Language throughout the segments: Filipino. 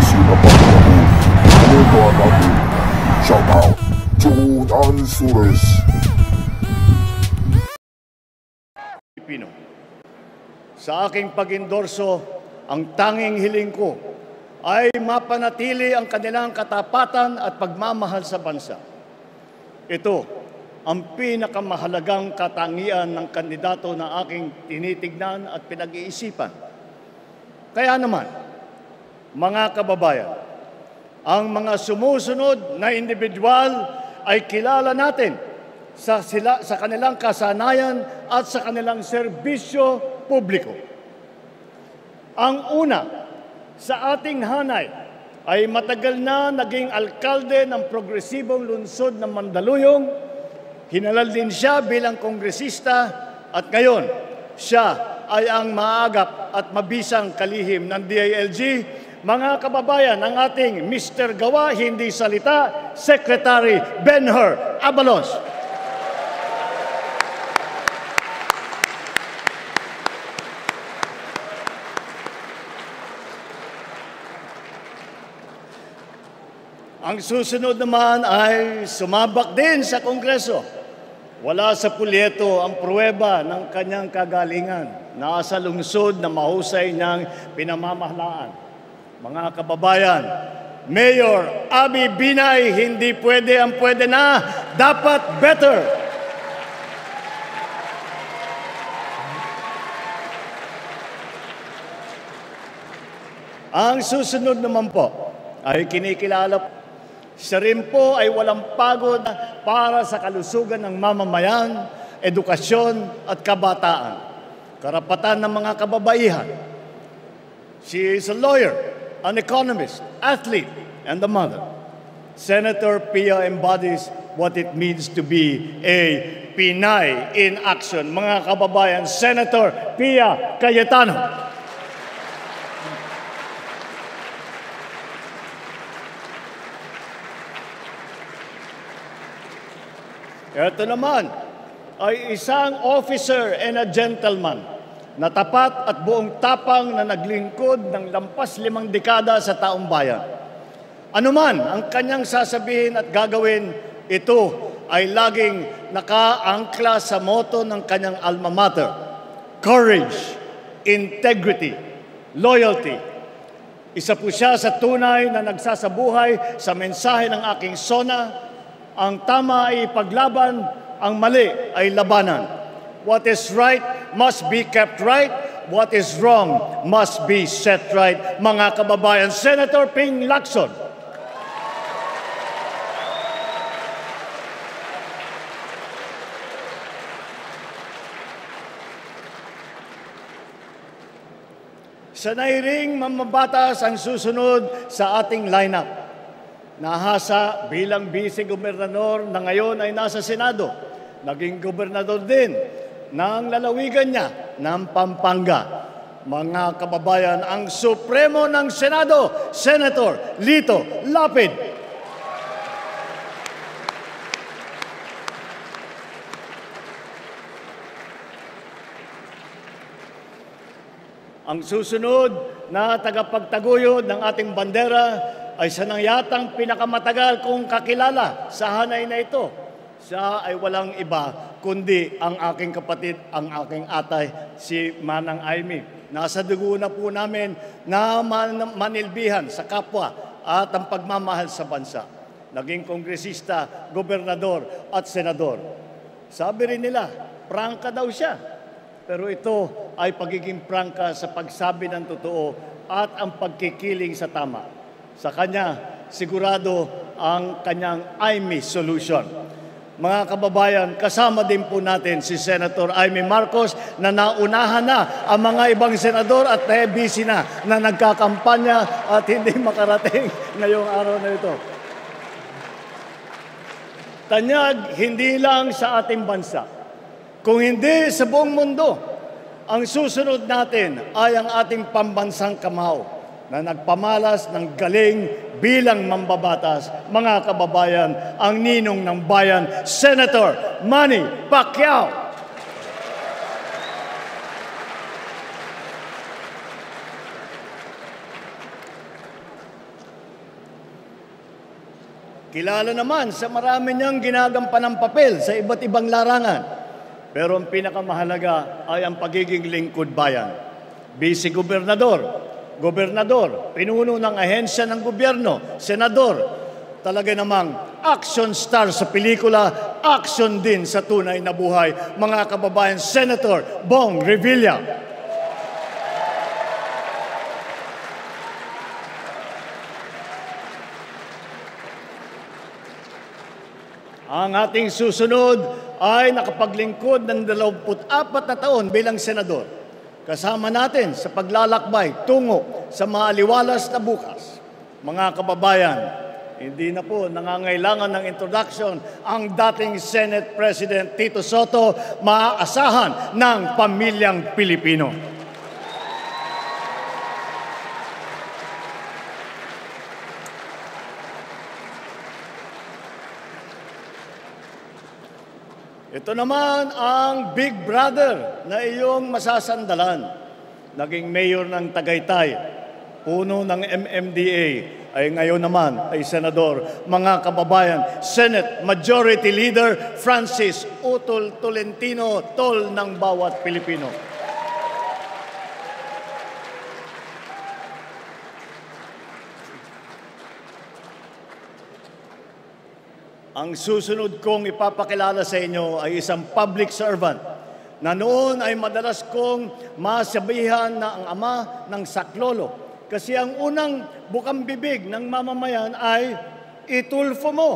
sinapagpapun. Ano natin? Shout out, June Ansures. Pilipino. Sa aking pag-endorso, ang tanging hiling ko ay mapanatili ang kanilang katapatan at pagmamahal sa bansa. Ito ang pinakamahalagang katangian ng kandidato na aking tinitignan at pinag-iisipan. Kaya naman, mga kababayan, ang mga sumusunod na individual ay kilala natin sa kanilang kasanayan at sa kanilang serbisyo publiko. Ang una sa ating hanay ay matagal na naging alkalde ng progresibong lungsod ng Mandaluyong. Hinalal din siya bilang kongresista at ngayon siya ay ang maagap at mabisang kalihim ng DILG. Mga kababayan, ang ating Mr. Gawa, Hindi Salita, Secretary Benher Abalos. Ang susunod naman ay sumabak din sa Kongreso. Wala sa pulyeto ang pruweba ng kanyang kagalingan. Nasa lungsod na mahusay niyang pinamamahalaan. Mga kababayan, Mayor Abby Binay, hindi pwede ang pwede na, dapat better. Ang susunod naman po ay kinikilala. Siya rin po ay walang pagod para sa kalusugan ng mamamayan, edukasyon at kabataan. Karapatan ng mga kababaihan. She is a lawyer, an economist, athlete, and a mother. Senator Pia embodies what it means to be a Pinay in action. Mga kababayan, Senator Pia Cayetano. Ito naman ay isang officer and a gentleman na tapat at buong tapang na naglingkod ng lampas 5 dekada sa taong bayan. Ano man ang kanyang sasabihin at gagawin, ito ay laging nakaangkla sa motto ng kanyang alma mater: courage, integrity, loyalty. Isa po siya sa tunay na nagsasabuhay sa mensahe ng aking SONA. Ang tama ay ipaglaban, ang mali ay labanan. What is right must be kept right. What is wrong must be set right. Mga kababayan, Senator Ping Lacson. Sanay ring mamabatas ang susunod sa ating lineup. Nahasa bilang vice-gobernador na ngayon ay nasa Senado. Naging gobernador din ng lalawigan niya ng Pampanga. Mga kababayan, ang Supremo ng Senado, Senator Lito Lapid. Ang susunod na tagapagtaguyod ng ating bandera ay siya nang yatang pinakamatagal kong kakilala sa hanay na ito. Siya ay walang iba kundi ang aking kapatid, ang aking atay, si Manang Aimee. Nasa dugo na po namin na manilbihan sa kapwa at ang pagmamahal sa bansa. Naging kongresista, gobernador at senador. Sabi rin nila, prangka daw siya. Pero ito ay pagiging prangka sa pagsabi ng totoo at ang pagkikiling sa tama. Sa kanya, sigurado ang kanyang Aimee solution. Mga kababayan, kasama din po natin si Senator Aimee Marcos na naunahan na ang mga ibang senador at busy na nagkakampanya at hindi makarating ngayong araw na ito. Tanyag, hindi lang sa ating bansa, kung hindi sa buong mundo, ang susunod natin ay ang ating pambansang kamao na nagpamalas ng galing bilang mambabatas, mga kababayan, ang ninong ng bayan, Senator Manny Pacquiao. Kilala naman sa marami niyang ginagampanang papel sa iba't ibang larangan. Pero ang pinakamahalaga ay ang pagiging lingkod bayan. Vice Gobernador, Gobernador, pinuno ng ahensya ng gobyerno, senador, talaga namang action star sa pelikula, action din sa tunay na buhay, mga kababayan, Senator Bong Revilla. Ang ating susunod ay nakapaglingkod ng 24 na taon bilang senador. Kasama natin sa paglalakbay tungo sa maaliwalas na bukas. Mga kababayan, hindi na po nangangailangan ng introduction ang dating Senate President Tito Soto, maaasahan ng pamilyang Pilipino. Ito naman ang big brother na iyong masasandalan. Naging mayor ng Tagaytay, puno ng MMDA, ay ngayon naman ay senador. Mga kababayan, Senate Majority Leader Francis Utol Tolentino, tol ng bawat Pilipino. Ang susunod kong ipapakilala sa inyo ay isang public servant na noon ay madalas kong masabihan na ang ama ng saklolo. Kasi ang unang bukang bibig ng mamamayan ay itulfo mo.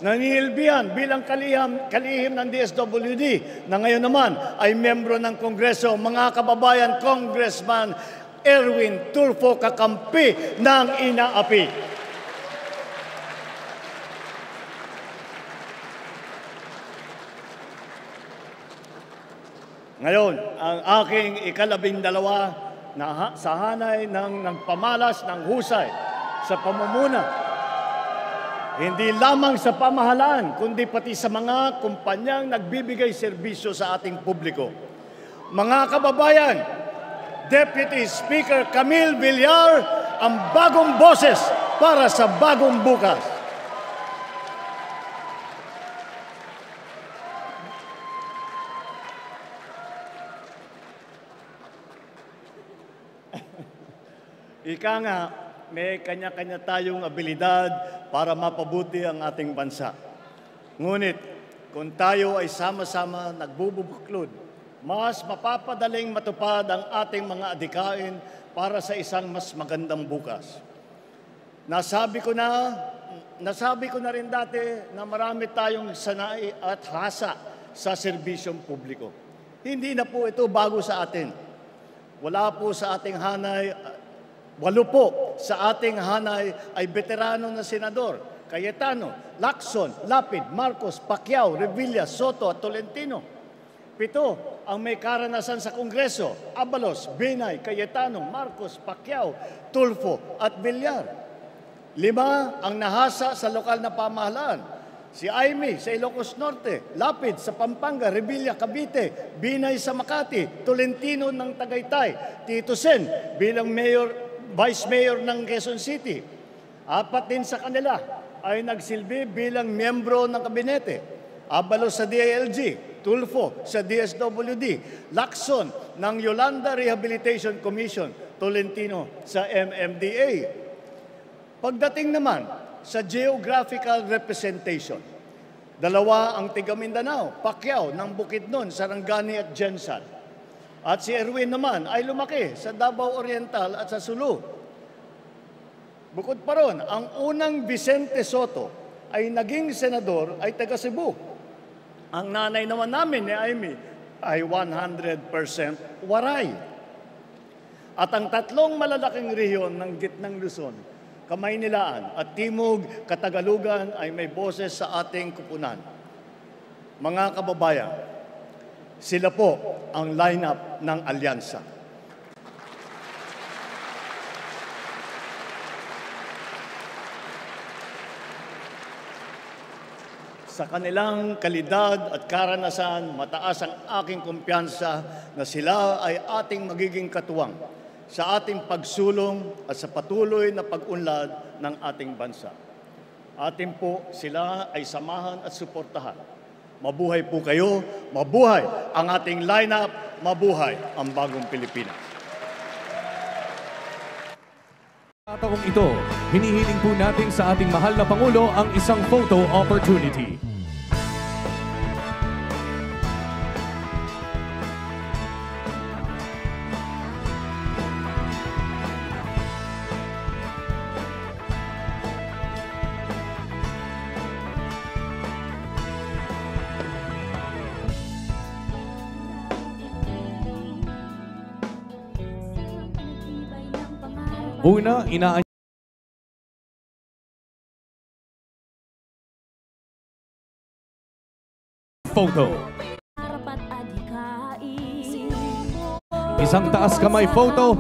Nanilbihan bilang kalihim ng DSWD na ngayon naman ay membro ng Kongreso, mga kababayan, Congressman Erwin Tulfo, kakampi ng inaapi. Ngayon, ang aking ika-12 na sa hanay ng nagpamalas ng husay sa pamumuna. Hindi lamang sa pamahalaan, kundi pati sa mga kumpanyang nagbibigay serbisyo sa ating publiko. Mga kababayan, Deputy Speaker Camille Villar, ang bagong boses para sa bagong bukas. Ika nga, may kanya-kanya tayong abilidad para mapabuti ang ating bansa. Ngunit, kung tayo ay sama-sama nagbubuklod, mas mapapadaling matupad ang ating mga adikain para sa isang mas magandang bukas. Nasabi ko na rin dati na marami tayong sanay at hasa sa serbisyong publiko. Hindi na po ito bago sa atin. Wala po sa ating hanay. 8 po sa ating hanay ay veterano na senador. Cayetano, Lacson, Lapid, Marcos, Pacquiao, Revilla, Soto at Tolentino. 7 ang may karanasan sa Kongreso. Abalos, Binay, Cayetano, Marcos, Pacquiao, Tulfo at Villar. 5 ang nahasa sa lokal na pamahalaan. Si Aimee sa Ilocos Norte, Lapid sa Pampanga, Revilla, Cavite, Binay sa Makati, Tolentino ng Tagaytay, Tito Sen bilang Vice Mayor ng Quezon City. 4 din sa kanila ay nagsilbi bilang miyembro ng kabinete. Abalos sa DILG, Tulfo sa DSWD, Lacson ng Yolanda Rehabilitation Commission, Tolentino sa MMDA. Pagdating naman sa geographical representation, 2 ang tiga Mindanao, Pacquiao ng Bukidnon, Sarangani at Jensan. At si Erwin naman ay lumaki sa Davao Oriental at sa Sulu. Bukod pa ron, ang unang Vicente Soto ay naging senador ay taga Cebu. Ang nanay naman namin ni Aimee ay 100% Waray. At ang 3 malalaking rehiyon ng gitnang Luzon, Kamaynilaan at Timog Katagalugan ay may boses sa ating kupunan. Mga kababayan, sila po ang lineup ng alyansa. Sa kanilang kalidad at karanasan, mataas ang aking kumpiyansa na sila ay ating magiging katuwang sa ating pagsulong at sa patuloy na pag-unlad ng ating bansa. Atin po sila ay samahan at suportahan. Mabuhay po kayo, mabuhay ang ating lineup, mabuhay ang bagong Pilipinas. Sa taong ito, hinihiling po natin sa ating mahal na Pangulo ang isang photo opportunity. Una, photo. Isang taas kamay photo